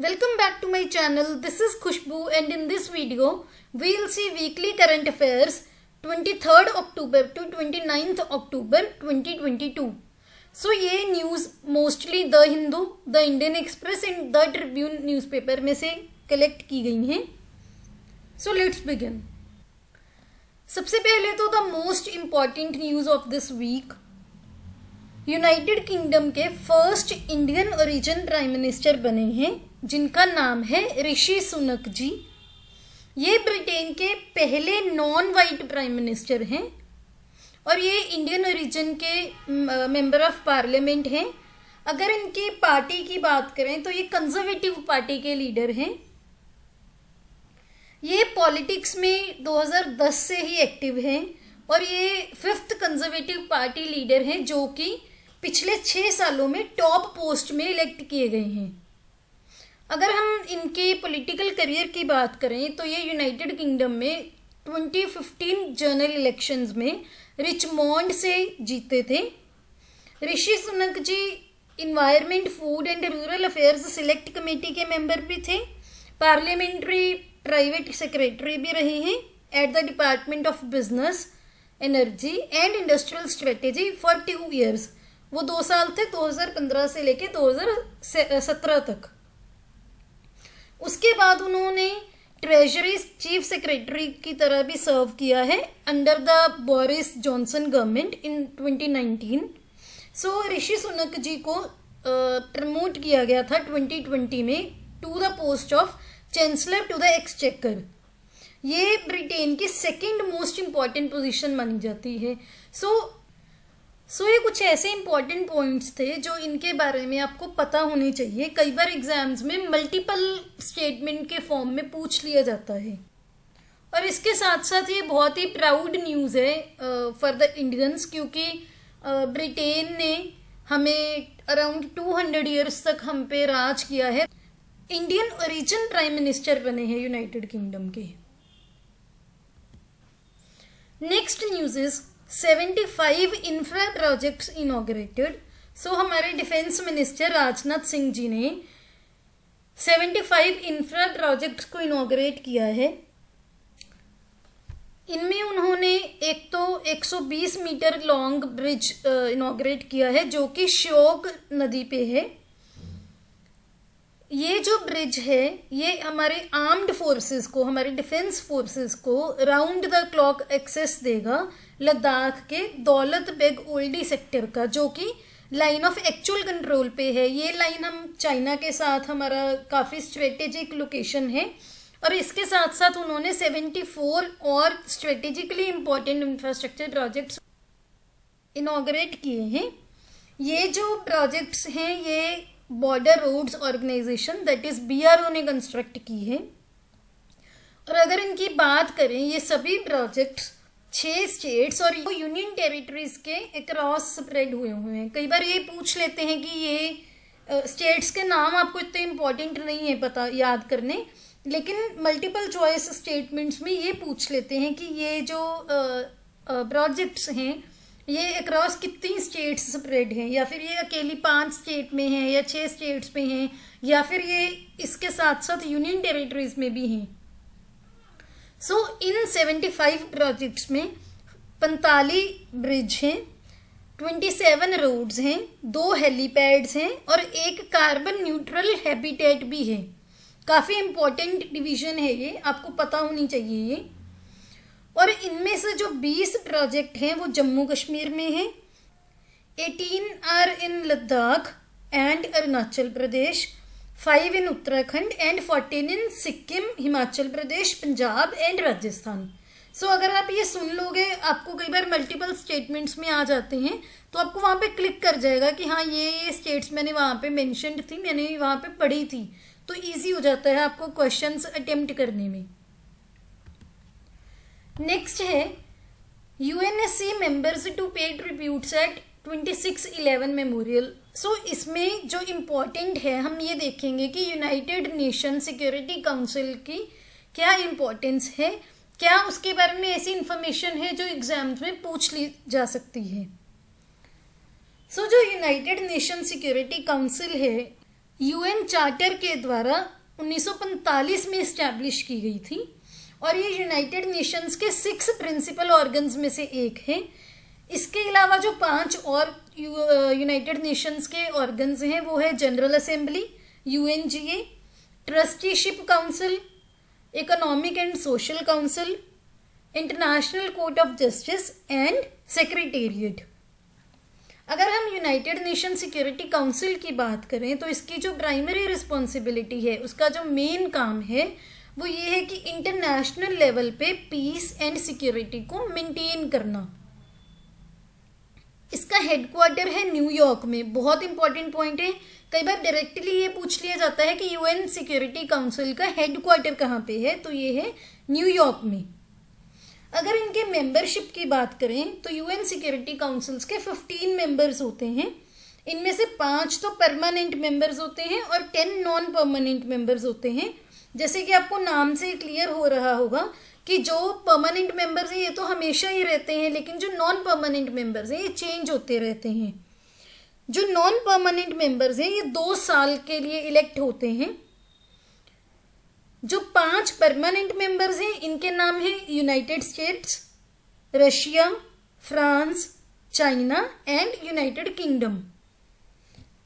Welcome back to my channel. This is Khushbu and in this video we will see weekly current affairs 23rd October to 29th October 2022. So ये news mostly the Hindu, the Indian Express and the Tribune newspaper में से collect की गई हैं. So let's begin. सबसे पहले तो the most important news of this week, United Kingdom के first Indian origin prime minister बने हैं जिनका नाम है ऋषि सुनक जी. ये ब्रिटेन के पहले नॉन वाइट प्राइम मिनिस्टर हैं और ये इंडियन ओरिजिन के मेंबर ऑफ पार्लियामेंट हैं. अगर इनकी पार्टी की बात करें तो ये कंजर्वेटिव पार्टी के लीडर हैं. ये पॉलिटिक्स में 2010 से ही एक्टिव हैं और ये फिफ्थ कंजर्वेटिव पार्टी लीडर हैं जो कि पिछले 6 सालों में टॉप पोस्ट में इलेक्ट किए गए हैं. अगर हम इनके पॉलिटिकल करियर की बात करें तो ये यूनाइटेड किंगडम में 2015 जनरल इलेक्शंस में रिचमोंड से जीते थे. Rishi Sunak ji environment, food and rural affairs select committee के मेंबर भी थे. पार्लियामेंट्री प्राइवेट सेक्रेटरी भी रहे हैं at the department of business, energy and industrial strategy for 2 years. वो 2 साल थे, 2015 से लेके 2017 तक. उसके बाद उन्होंने ट्रेजरी चीफ सेक्रेटरी की तरह भी सर्व किया है under the Boris Johnson government in 2019. So Rishi Sunak ji को प्रमोट किया गया था 2020 में to the post of chancellor to the exchequer. ये ब्रिटेन की सेकेंड मोस्ट इम्पॉर्टेंट पोजीशन मानी जाती है. सो ये कुछ ऐसे इंपॉर्टेंट पॉइंट्स थे जो इनके बारे में आपको पता होनी चाहिए. कई बार एग्जाम्स में मल्टीपल स्टेटमेंट के फॉर्म में पूछ लिया जाता है. और इसके साथ साथ ये बहुत ही प्राउड न्यूज़ है फॉर द इंडियंस, क्योंकि ब्रिटेन ने हमें अराउंड 200 ईयर्स तक हम पे राज किया है. इंडियन ओरिजिन प्राइम मिनिस्टर बने हैं यूनाइटेड किंगडम के. Next news is 75 infra projects inaugurated. So हमारे डिफेंस मिनिस्टर राजनाथ सिंह जी ने 75 इंफ्रा प्रोजेक्ट्स को इनॉग्रेट किया है. इनमें उन्होंने एक तो 120 मीटर लॉन्ग ब्रिज इनॉग्रेट किया है जो कि श्योक नदी पे है. ये जो ब्रिज है ये हमारे आर्म्ड फोर्सेस को, हमारे डिफेंस फोर्सेस को राउंड द क्लॉक एक्सेस देगा लद्दाख के दौलत बेग ओल्डी सेक्टर का, जो कि लाइन ऑफ एक्चुअल कंट्रोल पे है. ये लाइन हम चाइना के साथ हमारा काफ़ी स्ट्रेटेजिक लोकेशन है. और इसके साथ साथ उन्होंने 74 और strategically important infrastructure projects inaugurate किए हैं. ये जो प्रोजेक्ट्स हैं ये border roads organisation that is BRO ने कंस्ट्रक्ट की है. और अगर इनकी बात करें ये सभी प्रोजेक्ट्स 6 स्टेट्स और यूनियन टेरिटरीज के अक्रॉस स्प्रेड हुए हैं. कई बार ये पूछ लेते हैं कि ये स्टेट्स के नाम आपको इतने इम्पोर्टेंट नहीं है पता याद करने, लेकिन मल्टीपल चॉइस स्टेटमेंट्स में ये पूछ लेते हैं कि ये जो प्रोजेक्ट्स हैं ये अक्रॉस कितनी स्टेट्स स्प्रेड हैं, या फिर ये अकेली 5 स्टेट में हैं या 6 स्टेट्स में हैं, या फिर ये इसके साथ साथ यूनियन टेरिटरीज में भी हैं. सो इन 75 प्रोजेक्ट्स में 45 ब्रिज हैं, 27 रोड्स हैं, 2 हेलीपैड्स हैं और 1 कार्बन न्यूट्रल हैबिटेट भी है. काफ़ी इम्पोर्टेंट डिवीजन है ये, आपको पता होनी चाहिए ये. और इनमें से जो 20 प्रोजेक्ट हैं वो जम्मू कश्मीर में हैं, 18 are in Ladakh and Arunachal Pradesh, 5 in Uttarakhand and 14 in Sikkim, Himachal Pradesh, Punjab and Rajasthan. So अगर आप ये सुन लोगे, आपको कई बार मल्टीपल स्टेटमेंट्स में आ जाते हैं तो आपको वहाँ पे क्लिक कर जाएगा कि हाँ ये स्टेट्स मैंने वहाँ पे मेंशन्ड थी, मैंने वहाँ पे पढ़ी थी, तो ईजी हो जाता है आपको क्वेश्चंस अटेम्प्ट करने में. नेक्स्ट है UNSC मेंबर्स टू पे ट्रिब्यूट्स एट 26/11 मेमोरियल. सो इसमें जो इम्पोर्टेंट है हम ये देखेंगे कि यूनाइटेड नेशन सिक्योरिटी काउंसिल की क्या इम्पोर्टेंस है, क्या उसके बारे में ऐसी इंफॉर्मेशन है जो एग्जाम्स में पूछ ली जा सकती है. सो जो यूनाइटेड नेशन सिक्योरिटी काउंसिल है यूएन चार्टर के द्वारा 1945 में इस्टेब्लिश की गई थी और ये यूनाइटेड नेशंस के 6 प्रिंसिपल ऑर्गन्स में से एक है। इसके अलावा जो 5 और यूनाइटेड नेशंस के ऑर्गन्स हैं वो है general assembly, UNGA, trusteeship council, economic and social council, international court of justice and secretariat. अगर हम यूनाइटेड नेशन सिक्योरिटी काउंसिल की बात करें तो इसकी जो प्राइमरी रिस्पॉन्सिबिलिटी है, उसका जो मेन काम है वो ये है कि इंटरनेशनल लेवल पे पीस एंड सिक्योरिटी को मेंटेन करना। इसका हेडक्वार्टर है न्यूयॉर्क में। बहुत इंपॉर्टेंट पॉइंट है, कई बार डायरेक्टली ये पूछ लिया जाता है कि यूएन सिक्योरिटी काउंसिल का हेडक्वार्टर कहाँ पे है, तो ये है न्यूयॉर्क में। अगर इनके मेंबरशिप की बात करें तो यूएन सिक्योरिटी काउंसिल्स के 15 मेंबर्स होते हैं। इनमें से 5 तो परमानेंट मेंबर्स होते हैं और 10 नॉन परमानेंट मेंबर्स होते हैं। जैसे कि आपको नाम से क्लियर हो रहा होगा कि जो परमानेंट मेंबर्स हैं ये तो हमेशा ही रहते हैं, लेकिन जो नॉन परमानेंट मेंबर्स हैं ये चेंज होते रहते हैं। जो नॉन परमानेंट मेंबर्स हैं ये 2 साल के लिए इलेक्ट होते हैं। जो 5 परमानेंट मेंबर्स हैं इनके नाम हैं United states, Russia, France, China and United kingdom.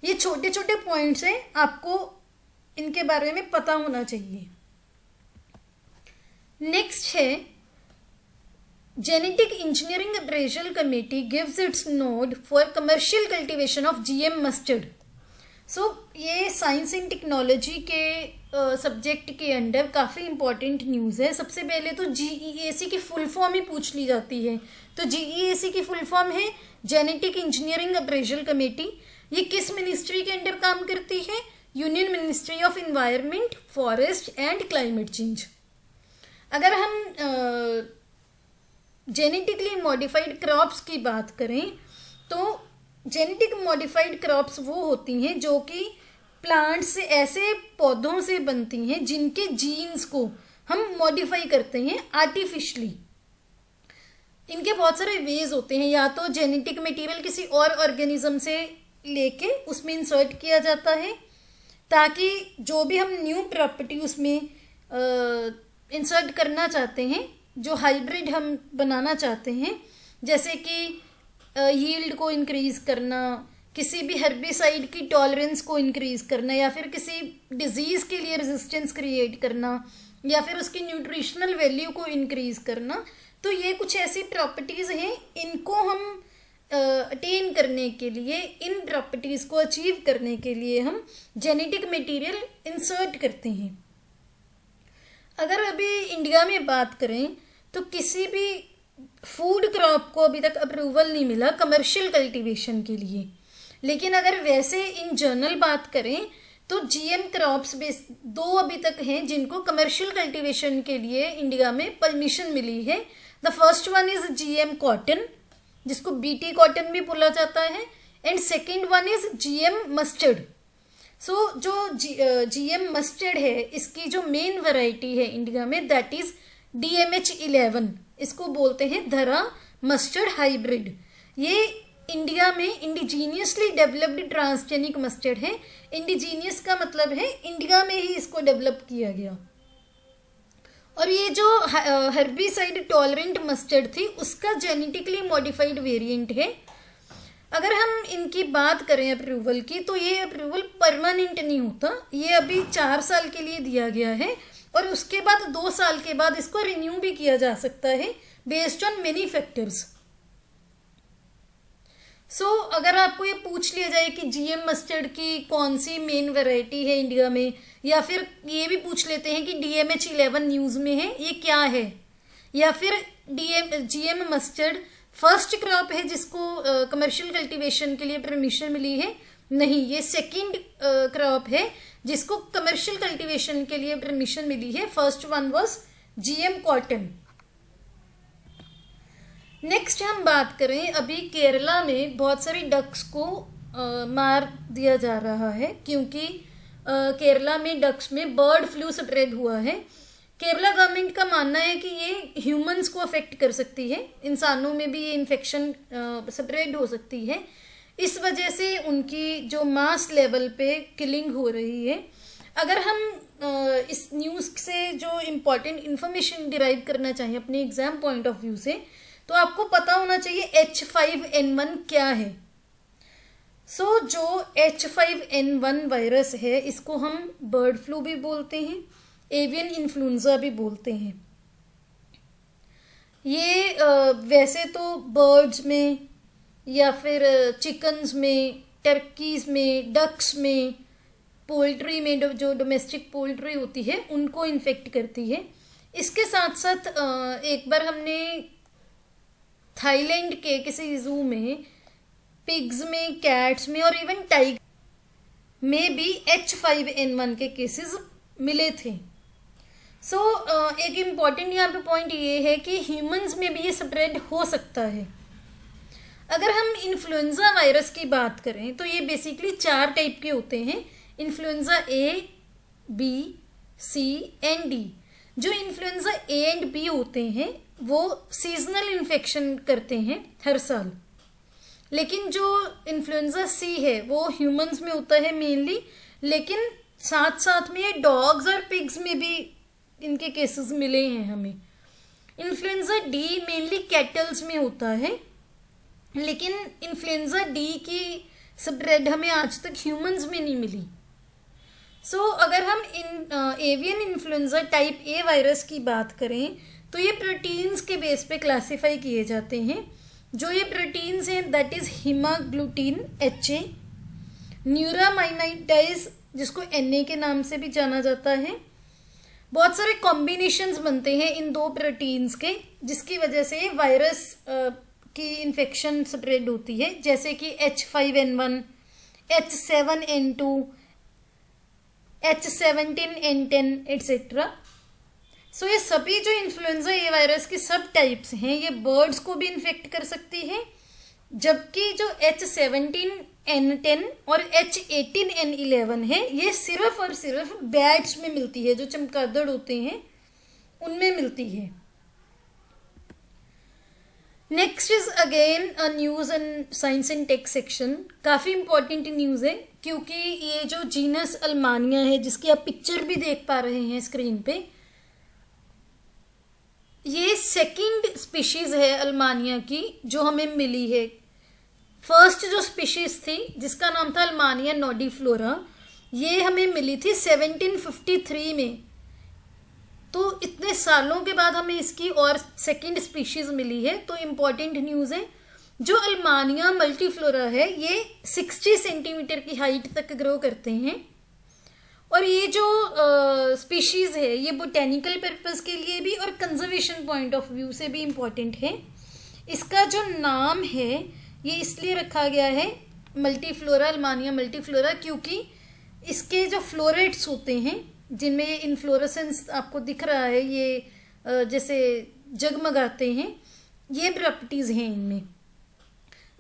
ये छोटे छोटे पॉइंट्स हैं, आपको इनके बारे में पता होना चाहिए। नेक्स्ट है genetic engineering appraisal committee gives its nod for commercial cultivation of GM mustard. So ये साइंस एंड टेक्नोलॉजी के सब्जेक्ट के अंडर काफ़ी इंपॉर्टेंट न्यूज़ है। सबसे पहले तो जीईएसी की फुल फॉर्म ही पूछ ली जाती है। तो जीईएसी की फुल फॉर्म है जेनेटिक इंजीनियरिंग अप्रेजल कमेटी। ये किस मिनिस्ट्री के अंडर काम करती है? Union ministry of environment, forest and climate change. अगर हम जेनेटिकली मॉडिफाइड क्रॉप्स की बात करें तो जेनेटिक मॉडिफाइड क्रॉप्स वो होती हैं जो कि प्लांट्स से, ऐसे पौधों से बनती हैं जिनके जीन्स को हम मॉडिफाई करते हैं आर्टिफिशली। इनके बहुत सारे वेज होते हैं, या तो जेनेटिक मटेरियल किसी और ऑर्गेनिज्म से लेके उसमें इंसर्ट किया जाता है ताकि जो भी हम न्यू प्रॉपर्टी उसमें इंसर्ट करना चाहते हैं, जो हाइब्रिड हम बनाना चाहते हैं, जैसे कि यील्ड को इंक्रीज़ करना, किसी भी हर्बिसाइड की टॉलरेंस को इंक्रीज़ करना, या फिर किसी डिजीज़ के लिए रेजिस्टेंस क्रिएट करना, या फिर उसकी न्यूट्रिशनल वैल्यू को इंक्रीज़ करना। तो ये कुछ ऐसी प्रॉपर्टीज़ हैं, इनको हम अटेन करने के लिए, इन प्रॉपर्टीज़ को अचीव करने के लिए हम जेनेटिक मटेरियल इंसर्ट करते हैं। अगर अभी इंडिया में बात करें तो किसी भी फूड क्रॉप को अभी तक अप्रूवल नहीं मिला कमर्शियल कल्टीवेशन के लिए। लेकिन अगर वैसे इन जनरल बात करें तो जीएम क्रॉप्स बेस 2 अभी तक हैं जिनको कमर्शियल कल्टीवेशन के लिए इंडिया में परमिशन मिली है। The first one is GM cotton, जिसको बीटी कॉटन भी बोला जाता है, and second one is GM mustard. So जो जीएम मस्टर्ड है, इसकी जो मेन वैरायटी है इंडिया में दैट इज DMH11। इसको बोलते हैं धरा मस्टर्ड हाइब्रिड। ये इंडिया में इंडिजीनियसली डेवलप्ड ट्रांसजेनिक मस्टर्ड है। इंडिजीनियस का मतलब है इंडिया में ही इसको डेवलप किया गया। और ये जो हर्बिसाइड टॉलरेंट मस्टर्ड थी उसका जेनेटिकली मॉडिफाइड वेरिएंट है। अगर हम इनकी बात करें अप्रूवल की तो ये अप्रूवल परमानेंट नहीं होता, ये अभी 4 साल के लिए दिया गया है और उसके बाद 2 साल के बाद इसको रिन्यू भी किया जा सकता है बेस्ड ऑन मेनी फैक्टर्स। सो अगर आपको ये पूछ लिया जाए कि जीएम मस्टर्ड की कौन सी मेन वैरायटी है इंडिया में, या फिर ये भी पूछ लेते हैं कि DMH11 न्यूज़ में है, ये क्या है, या फिर जीएम मस्टर्ड फर्स्ट क्रॉप है जिसको कमर्शियल कल्टीवेशन के लिए परमिशन मिली है, नहीं, ये सेकंड क्रॉप है जिसको कमर्शियल कल्टीवेशन के लिए परमिशन मिली है। First one was GM cotton. Next हम बात करें, अभी केरला में बहुत सारी डक्स को मार दिया जा रहा है क्योंकि केरला में डक्स में बर्ड फ्लू स्प्रेड हुआ है। केरला गवर्नमेंट का मानना है कि ये ह्यूमंस को अफेक्ट कर सकती है, इंसानों में भी ये इन्फेक्शन स्प्रेड हो सकती है, इस वजह से उनकी जो मास लेवल पे किलिंग हो रही है। अगर हम इस न्यूज़ से जो इम्पोर्टेंट इन्फॉर्मेशन डिराइव करना चाहिए अपने एग्जाम पॉइंट ऑफ व्यू से, तो आपको पता होना चाहिए H5N1 क्या है। जो H5N1 वायरस है, इसको हम बर्ड फ्लू भी बोलते हैं, एवियन इन्फ्लुएंजा भी बोलते हैं। ये वैसे तो बर्ड्स में या फिर चिकन्स में, टर्कीज में, डक्स में, पोल्ट्री में, जो डोमेस्टिक पोल्ट्री होती है उनको इन्फेक्ट करती है। इसके साथ साथ एक बार हमने थाईलैंड के किसी जू में पिग्स में, कैट्स में और इवन टाइगर में भी H5N1 के केसेस मिले थे। एक इम्पॉर्टेंट यहाँ पे पॉइंट ये है कि ह्यूमंस में भी ये स्प्रेड हो सकता है। अगर हम इन्फ्लुएंजा वायरस की बात करें तो ये बेसिकली 4 टाइप के होते हैं, influenza A, B, C and D। जो इन्फ्लुएंजा A एंड B होते हैं वो सीजनल इन्फेक्शन करते हैं हर साल, लेकिन जो इन्फ्लुएंजा C है वो ह्यूमंस में होता है मेनली, लेकिन साथ साथ में ये डॉग्स और पिग्स में भी इनके केसेस मिले हैं हमें। इन्फ्लुएंजा D मेनली कैटल्स में होता है, लेकिन इन्फ्लुएंजा D की स्प्रेड हमें आज तक ह्यूमंस में नहीं मिली। अगर हम avian influenza type A virus की बात करें तो ये प्रोटीन्स के बेस पे क्लासिफाई किए जाते हैं। जो ये प्रोटीन्स हैं दैट इज हीमाग्लूटिन HA, न्यूरामाइनाइडाइज जिसको Na के नाम से भी जाना जाता है। बहुत सारे कॉम्बिनेशंस बनते हैं इन 2 प्रोटीन्स के, जिसकी वजह से ये वायरस की इन्फेक्शन स्प्रेड होती है, जैसे कि H5N1, H7N2, H17N10 एट्सेट्रा। ये सभी जो इन्फ्लुएंजा ए वायरस की सब टाइप्स हैं ये बर्ड्स को भी इन्फेक्ट कर सकती है, जबकि जो H17N10 और H18N11 है ये सिर्फ और सिर्फ बैट्स में मिलती है, जो चमगादड़ होते हैं उनमें मिलती है। Next is again a news and science and tech section. काफ़ी इंपॉर्टेंट न्यूज़ है क्योंकि ये जो जीनस अल्मानिया है, जिसकी आप पिक्चर भी देख पा रहे हैं स्क्रीन पे, ये सेकंड स्पीशीज है अल्मानिया की जो हमें मिली है। फर्स्ट जो स्पीशीज थी जिसका नाम था अल्मानिया नोडीफ्लोरा, ये हमें मिली थी 1753 में। तो इतने सालों के बाद हमें इसकी और सेकंड स्पीशीज मिली है। तो इम्पॉर्टेंट न्यूज़ है, जो अल्मानिया मल्टीफ्लोरा है ये 60 सेंटीमीटर की हाइट तक ग्रो करते हैं, और ये जो स्पीशीज़ है ये बोटेनिकल पर्पस के लिए भी और कंजर्वेशन पॉइंट ऑफ व्यू से भी इम्पॉर्टेंट है। इसका जो नाम है ये इसलिए रखा गया है मल्टीफ्लोरा, अल्मानिया मल्टीफ्लोरा, क्योंकि इसके जो फ्लोरेट्स होते हैं जिनमें ये इन्फ्लोरेसेंस आपको दिख रहा है, ये जैसे जगमगाते हैं, ये प्रॉपर्टीज़ हैं इनमें।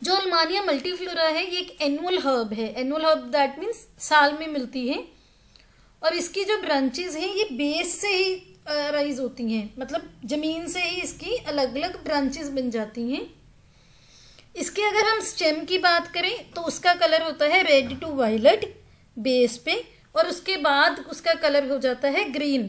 जो अल्मानिया मल्टीफ्लोरा है ये एक एनुअल हर्ब है। एनुअल हर्ब दैट मीन्स साल में मिलती है, और इसकी जो ब्रांचेस हैं ये बेस से ही राइज होती हैं, मतलब ज़मीन से ही इसकी अलग अलग ब्रांचेस बन जाती हैं। इसके अगर हम स्टेम की बात करें तो उसका कलर होता है रेड टू वायलेट बेस पे, और उसके बाद उसका कलर हो जाता है ग्रीन।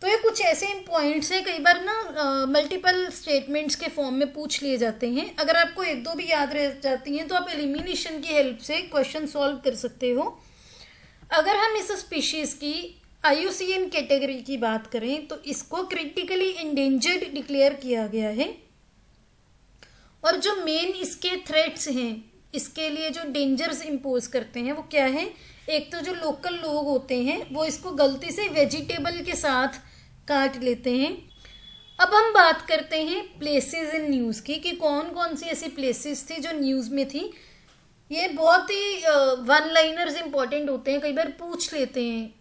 तो ये कुछ ऐसे पॉइंट्स हैं, कई बार ना मल्टीपल स्टेटमेंट्स के फॉर्म में पूछ लिए जाते हैं। अगर आपको 1-2 भी याद रह जाती हैं तो आप एलिमिनेशन की हेल्प से क्वेश्चन सॉल्व कर सकते हो। अगर हम इस स्पीशीज़ की IUCN कैटेगरी की बात करें तो इसको क्रिटिकली इंडेंजर्ड डिक्लेयर किया गया है, और जो मेन इसके थ्रेट्स हैं, इसके लिए जो डेंजर्स इम्पोज करते हैं वो क्या है। एक तो जो लोकल लोग होते हैं वो इसको गलती से वेजिटेबल के साथ काट लेते हैं। अब हम बात करते हैं प्लेसेस इन न्यूज़ की, कि कौन कौन सी ऐसी प्लेसेस थी जो न्यूज़ में थी। ये बहुत ही 1 लाइनर्स इंपॉर्टेंट होते हैं, कई बार पूछ लेते हैं।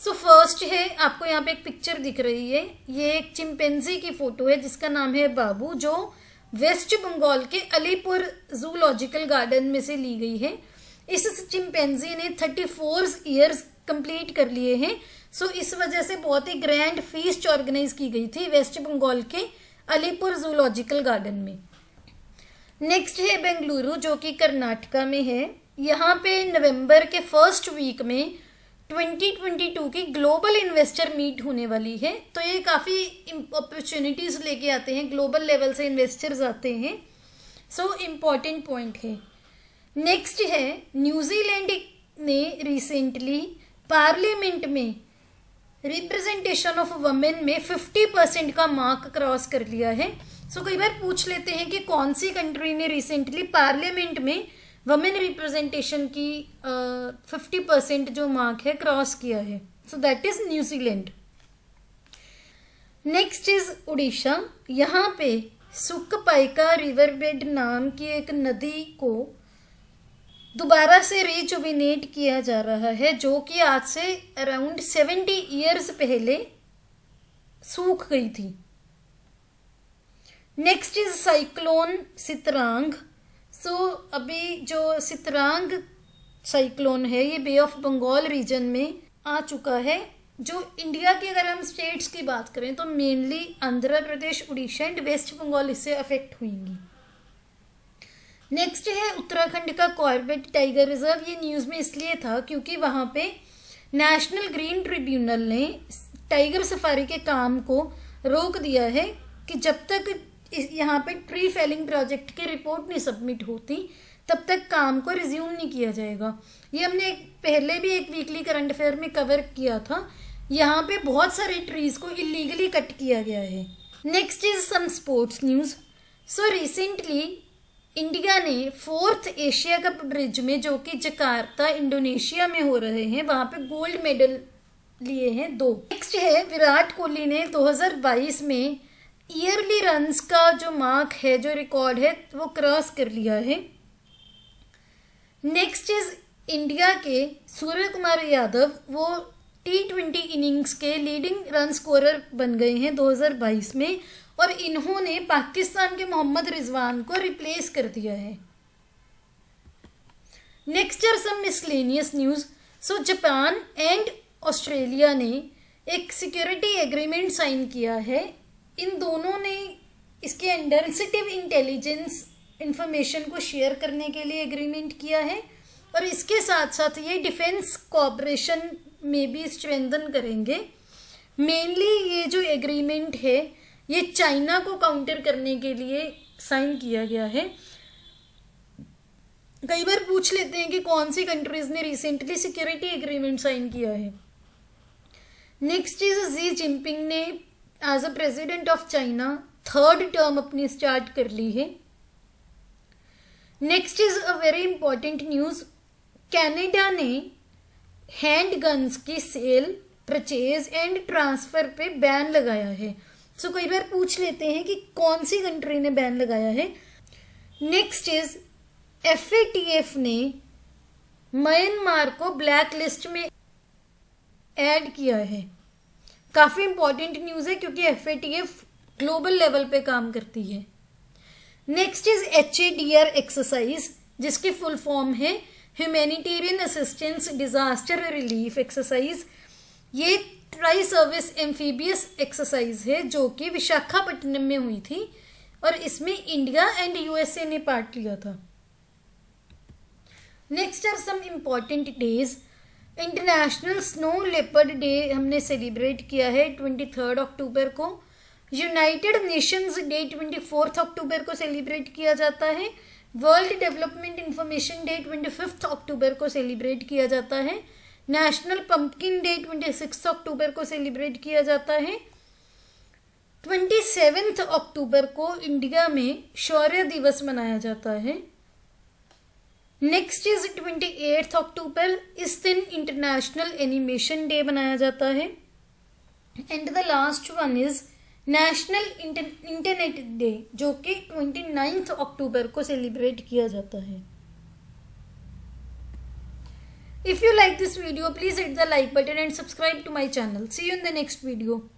फर्स्ट है, आपको यहाँ पे एक पिक्चर दिख रही है, ये एक चिंपैंजी की फ़ोटो है जिसका नाम है बाबू, जो वेस्ट बंगाल के अलीपुर जूलॉजिकल गार्डन में से ली गई है। इस चिंपैंजी ने 34 ईयर्स कंप्लीट कर लिए हैं। इस वजह से बहुत ही ग्रैंड फीस्ट ऑर्गेनाइज की गई थी वेस्ट बंगाल के अलीपुर जूलॉजिकल गार्डन में। नेक्स्ट है बेंगलुरु, जो कि कर्नाटका में है। यहाँ पे नवंबर के फर्स्ट वीक में 2022 की ग्लोबल इन्वेस्टर मीट होने वाली है। तो ये काफ़ी अपॉर्चुनिटीज़ लेके आते हैं, ग्लोबल लेवल से इन्वेस्टर्स आते हैं। सो इम्पॉर्टेंट पॉइंट है। नेक्स्ट है न्यूजीलैंड ने रिसेंटली पार्लियामेंट में रिप्रेजेंटेशन ऑफ वुमेन में 50% का मार्क क्रॉस कर लिया है। सो कई बार पूछ लेते हैं कि कौन सी कंट्री ने रिसेंटली पार्लियामेंट में वुमेन रिप्रेजेंटेशन की 50% जो मार्क है क्रॉस किया है। So that is New Zealand. Next is Orissa. यहाँ पे सुकपाइका रिवर बेड नाम की एक नदी को दोबारा से रिजुविनेट किया जा रहा है, जो कि आज से अराउंड 70 ईयर्स पहले सूख गई थी। Next is cyclone Sitrang. So अभी जो सितरांग साइक्लोन है ये बे ऑफ बंगाल रीजन में आ चुका है। जो इंडिया की अगर हम स्टेट्स की बात करें तो मेनली आंध्र प्रदेश, उड़ीसा एंड वेस्ट बंगाल इससे अफेक्ट हुएंगी। नेक्स्ट है उत्तराखंड का कॉर्बेट टाइगर रिजर्व। ये न्यूज़ में इसलिए था क्योंकि वहाँ पे नेशनल ग्रीन ट्रिब्यूनल ने टाइगर सफारी के काम को रोक दिया है कि जब तक यहाँ पे ट्री फेलिंग प्रोजेक्ट की रिपोर्ट नहीं सबमिट होती तब तक काम को रिज्यूम नहीं किया जाएगा। ये हमने पहले भी एक वीकली करंट अफेयर में कवर किया था। यहाँ पे बहुत सारे ट्रीज को इलीगली कट किया गया है। Next is some sports news. So recently India ने 4th एशिया कप ब्रिज में, जो कि जकार्ता इंडोनेशिया में हो रहे हैं, वहाँ पे गोल्ड मेडल लिए हैं 2। नेक्स्ट है विराट कोहली ने 2022 में ईयरली रन्स का जो मार्क है, जो रिकॉर्ड है, वो क्रॉस कर लिया है। नेक्स्ट इज इंडिया के सूर्य कुमार यादव, वो T20 इनिंग्स के लीडिंग रन स्कोरर बन गए हैं 2022 में, और इन्होंने पाकिस्तान के मोहम्मद रिजवान को रिप्लेस कर दिया है। Next are some miscellaneous news. So Japan and Australia ने एक सिक्योरिटी एग्रीमेंट साइन किया है। इन दोनों ने इसके अंडर सेंसिटिव इंटेलिजेंस इंफॉर्मेशन को शेयर करने के लिए एग्रीमेंट किया है, और इसके साथ साथ ये डिफेंस कोऑपरेशन में भी स्ट्रेंथन करेंगे। मेनली ये जो एग्रीमेंट है ये चाइना को काउंटर करने के लिए साइन किया गया है। कई बार पूछ लेते हैं कि कौन सी कंट्रीज ने रिसेंटली सिक्योरिटी एग्रीमेंट साइन किया है। नेक्स्ट इज जी जिनपिंग ने as a president of China 3rd term अपनी स्टार्ट कर ली है। Next is a very important news. Canada ने हैंड गन्स की सेल, परचेज एंड ट्रांसफर पे बैन लगाया है। सो कई बार पूछ लेते हैं कि कौन सी कंट्री ने बैन लगाया है। नेक्स्ट इज FATF ने म्यांमार को ब्लैक लिस्ट में ऐड किया है। काफ़ी इंपॉर्टेंट न्यूज़ है क्योंकि FATF ग्लोबल लेवल पे काम करती है। नेक्स्ट इज HADR एक्सरसाइज, जिसकी फुल फॉर्म है humanitarian assistance disaster relief exercise. ये ट्राई सर्विस एम्फीबियस एक्सरसाइज है जो कि विशाखापट्टनम में हुई थी, और इसमें इंडिया एंड USA ने पार्ट लिया था। Next are some important days. International snow leopard day हमने सेलिब्रेट किया है 23 अक्टूबर को। यूनाइटेड नेशंस डे 24 अक्टूबर को सेलिब्रेट किया जाता है। वर्ल्ड डेवलपमेंट इंफॉर्मेशन डे 25 अक्टूबर को सेलिब्रेट किया जाता है। नेशनल पंपकिन डे 26 अक्टूबर को सेलिब्रेट किया जाता है। 27 अक्टूबर को इंडिया में शौर्य दिवस मनाया जाता है। नेक्स्ट इज 28 अक्टूबर, इस दिन इंटरनेशनल एनिमेशन डे मनाया जाता है। And the last one is national internet day, जो कि 29 अक्टूबर को सेलिब्रेट किया जाता है। If you like this video, please hit the like button and subscribe to my channel. See you in the next video.